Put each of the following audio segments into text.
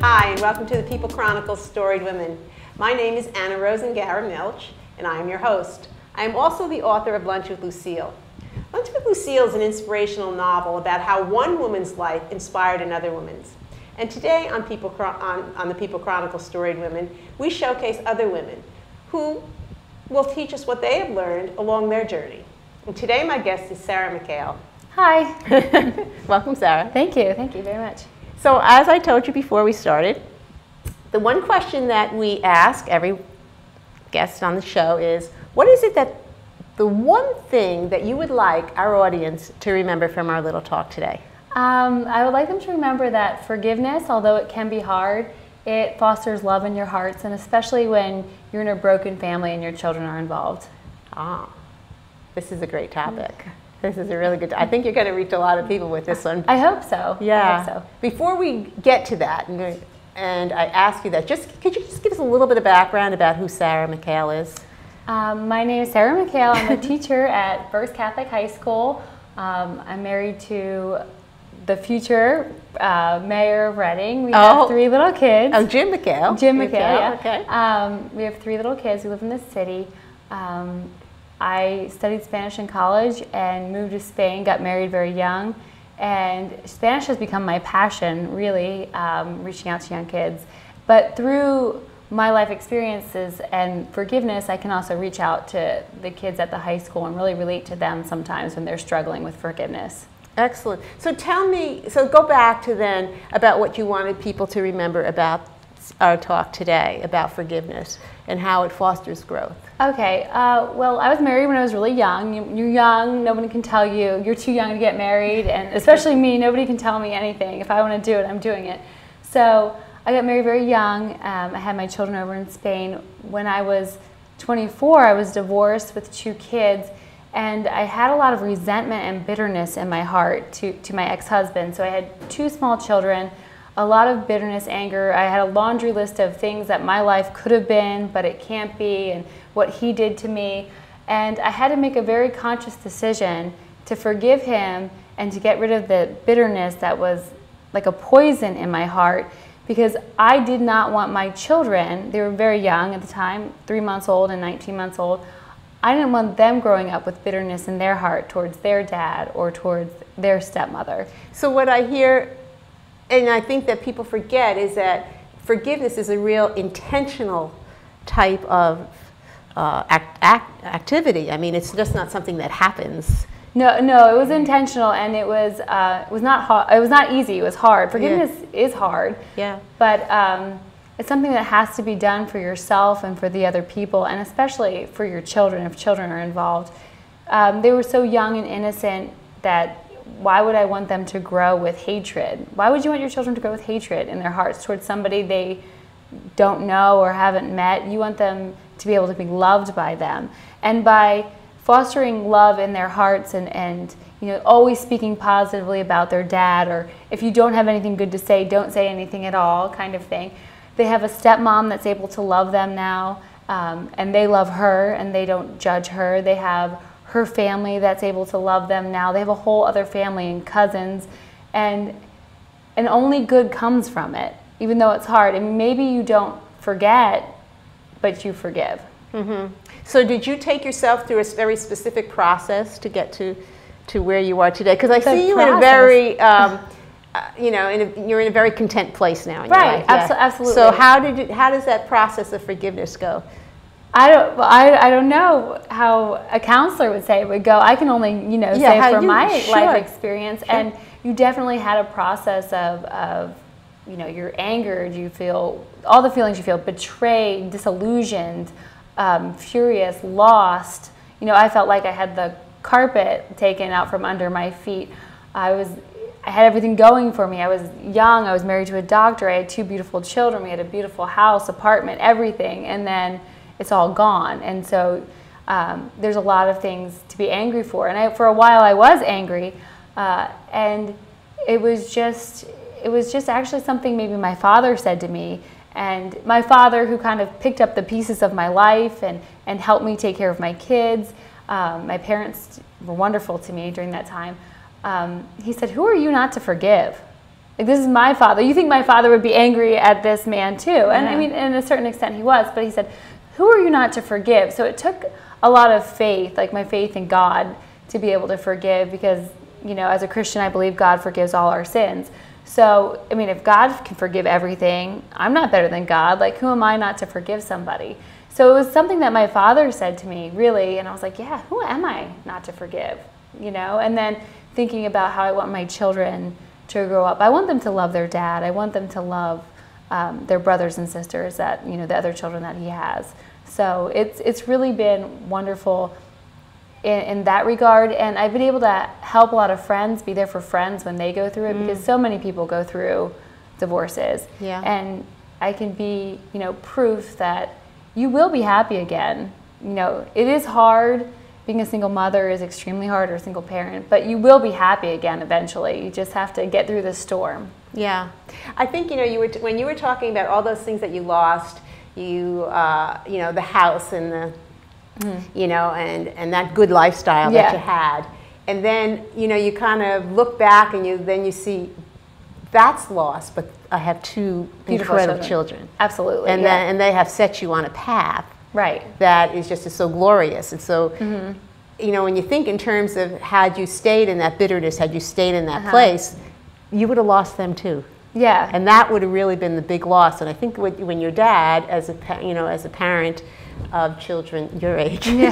Hi, and welcome to the People Chronicles Storied Women. My name is Anna Rose Ingarra-Milch, and I am your host. I am also the author of Lunch with Lucille. Lunch with Lucille is an inspirational novel about how one woman's life inspired another woman's. And today on the People Chronicles Storied Women, we showcase other women who will teach us what they have learned along their journey. And today my guest is Sara McHale. Hi. Welcome, Sara. Thank you very much. So as I told you before we started, the one question that we ask every guest on the show is, what is it that the one thing that you would like our audience to remember from our little talk today? I would like them to remember that forgiveness, although it can be hard, it fosters love in your hearts, and especially when you're in a broken family and your children are involved. This is a great topic. This is a really good, I think you're going to reach a lot of people with this one. I hope so. Yeah. I hope so. Before we get to that, and I ask you that, could you just give us a little bit of background about who Sara McHale is? My name is Sara McHale. I'm a teacher at First Catholic High School. I'm married to the future mayor of Reading. We have 3 little kids. Oh, Jim McHale. Jim McHale, yeah. Okay. We have 3 little kids. We live in the city. I studied Spanish in college and moved to Spain, got married very young, and Spanish has become my passion, really, reaching out to young kids. But through my life experiences and forgiveness, I can also reach out to the kids at the high school and really relate to them sometimes when they're struggling with forgiveness. Excellent. So tell me, go back to then about what you wanted people to remember about our talk today, about forgiveness and how it fosters growth. Okay, well, I was married when I was really young. You're young, nobody can tell you, you're too young to get married, and especially me, nobody can tell me anything. If I want to do it, I'm doing it. So I got married very young. I had my children over in Spain. When I was 24, I was divorced with 2 kids, and I had a lot of resentment and bitterness in my heart to my ex-husband. So I had 2 small children, a lot of bitterness, anger. I had a laundry list of things that my life could have been, but it can't be, and what he did to me. And I had to make a very conscious decision to forgive him and to get rid of the bitterness that was like a poison in my heart, because I did not want my children, they were very young at the time, 3 months old and 19 months old, I didn't want them growing up with bitterness in their heart towards their dad or towards their stepmother. So what I hear, and I think that people forget, is that forgiveness is a real intentional type of activity. I mean, it's just not something that happens. No, it was intentional, and it was not hard. It was not easy. It was hard. Forgiveness is hard. Yeah. But it's something that has to be done for yourself and for the other people, and especially for your children if children are involved. They were so young and innocent that why would I want them to grow with hatred? Why would you want your children to grow with hatred in their hearts towards somebody they don't know or haven't met? You want them to be able to be loved by them. And by fostering love in their hearts and always speaking positively about their dad, or if you don't have anything good to say, don't say anything at all, kind of thing. They have a stepmom that's able to love them now, and they love her and they don't judge her. They have her family that's able to love them now. They have a whole other family and cousins, and only good comes from it, even though it's hard. I mean, maybe you don't forget, but you forgive. Mm-hmm. So did you take yourself through a very specific process to get to where you are today? Because I see you in a very, you're in a very content place now in your life. Right, absolutely. So how does that process of forgiveness go? I don't know how a counselor would say it would go. I can only say from my life experience. Sure. And you definitely had a process of you're angered, you feel all the feelings you feel, betrayed, disillusioned, furious, lost. I felt like I had the carpet taken out from under my feet. I had everything going for me. I was young, I was married to a doctor, I had 2 beautiful children, we had a beautiful house, apartment, everything, and then it's all gone. And so there's a lot of things to be angry for. And for a while I was angry, and it was just actually something maybe my father said to me. And my father, who kind of picked up the pieces of my life and helped me take care of my kids. My parents were wonderful to me during that time. He said, "Who are you not to forgive?" Like, this is my father. You think my father would be angry at this man too? And I mean, in a certain extent he was, but he said, who are you not to forgive? So it took a lot of faith, like my faith in God, to be able to forgive, because, you know, as a Christian, I believe God forgives all our sins. So, I mean, if God can forgive everything, I'm not better than God. Like, who am I not to forgive somebody? So it was something that my father said to me, really, and I was like, yeah, who am I not to forgive? You know, and then thinking about how I want my children to grow up. I want them to love their dad. I want them to love their brothers and sisters, that, you know, the other children that he has. So it's really been wonderful in that regard, and I've been able to help a lot of friends, be there for friends when they go through it, because so many people go through divorces. Yeah. And I can be, you know, proof that you will be happy again. You know, it is hard. Being a single mother is extremely hard, or a single parent, but you will be happy again eventually. You just have to get through the storm. Yeah. I think, you know, when you were talking about all those things that you lost, you know, the house and the, you know, and that good lifestyle that you had. And then, you know, you kind of look back and then you see that's lost, but I have two Beautiful incredible children. Absolutely. And they have set you on a path. Right. That is just so glorious. And so, you know, when you think in terms of had you stayed in that bitterness, had you stayed in that place, you would have lost them too. Yeah. And that would have really been the big loss. And I think when your dad, as a parent of children your age, you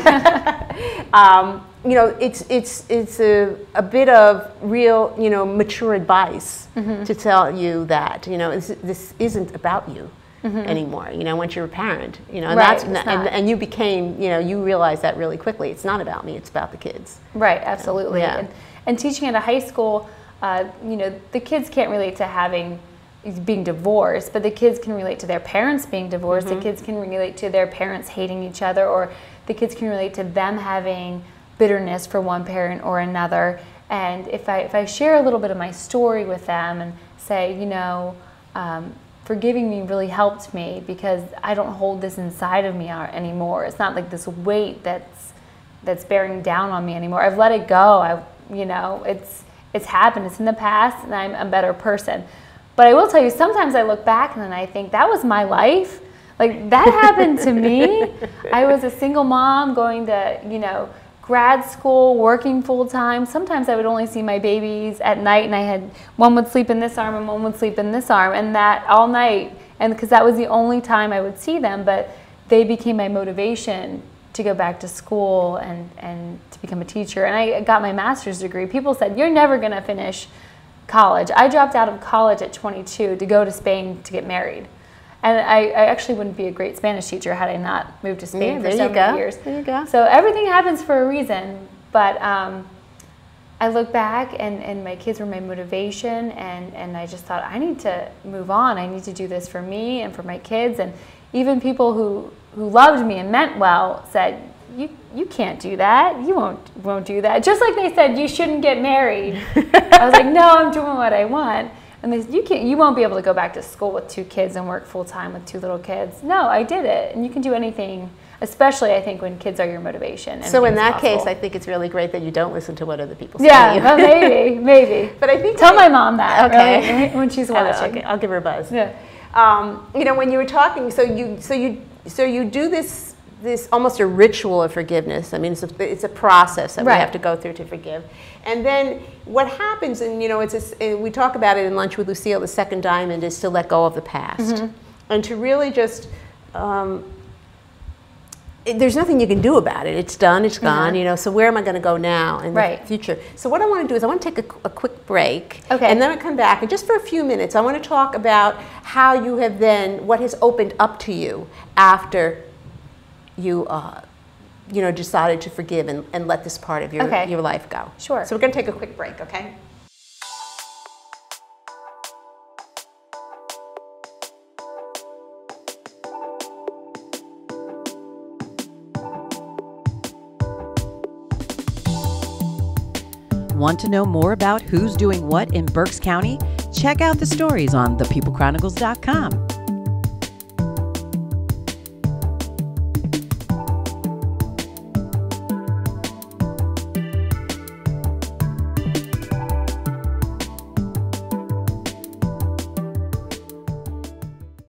know, it's a bit of real, you know, mature advice to tell you that, you know, this isn't about you anymore. You know, once you're a parent, you know, and right, and you became, you know, you realized that really quickly. It's not about me. It's about the kids. Right. Absolutely. Yeah. And teaching at a high school, you know, the kids can't relate to being divorced, but the kids can relate to their parents being divorced. The kids can relate to their parents hating each other, or the kids can relate to them having bitterness for one parent or another. And if I share a little bit of my story with them and say, you know, forgiving me really helped me, because I don't hold this inside of me anymore. It's not like this weight that's bearing down on me anymore. I've let it go. You know, it's happened. It's in the past, and I'm a better person. But I will tell you, sometimes I look back and then I think, that was my life. Like, that happened to me. I was a single mom going to, you know, grad school, working full time. Sometimes I would only see my babies at night, and one would sleep in this arm and one would sleep in this arm, and that all night. And because that was the only time I would see them, but they became my motivation to go back to school and to become a teacher. And I got my master's degree. People said, you're never going to finish college. I dropped out of college at 22 to go to Spain to get married. And I actually wouldn't be a great Spanish teacher had I not moved to Spain for so many years. There you go. So everything happens for a reason. But I look back, and my kids were my motivation, and I just thought, I need to move on. I need to do this for me and for my kids. And even people who loved me and meant well said, you can't do that. You won't do that. Just like they said, you shouldn't get married. I was like, no, I'm doing what I want. And they said, you won't be able to go back to school with 2 kids and work full time with 2 little kids. No, I did it. And you can do anything, especially I think when kids are your motivation. So in that case, I think it's really great that you don't listen to what other people say. Yeah, well, maybe. But I think tell my mom that, okay, right? When she's watching. I'll give her a buzz. Yeah. You know, when you were talking, so you do this almost a ritual of forgiveness. I mean, it's a process that we have to go through to forgive. And then what happens, and you know, we talk about it in Lunch with Lucille, the second diamond is to let go of the past. And to really just, there's nothing you can do about it. It's done, it's gone, you know, so where am I going to go now in the future? So what I want to do is I want to take a quick break. Okay. And then I come back, and just for a few minutes, I want to talk about how you have then, what has opened up to you after you know, decided to forgive and let this part of your life go. Sure. So we're going to take a quick break, okay? Want to know more about who's doing what in Berks County? Check out the stories on thepeoplechronicles.com.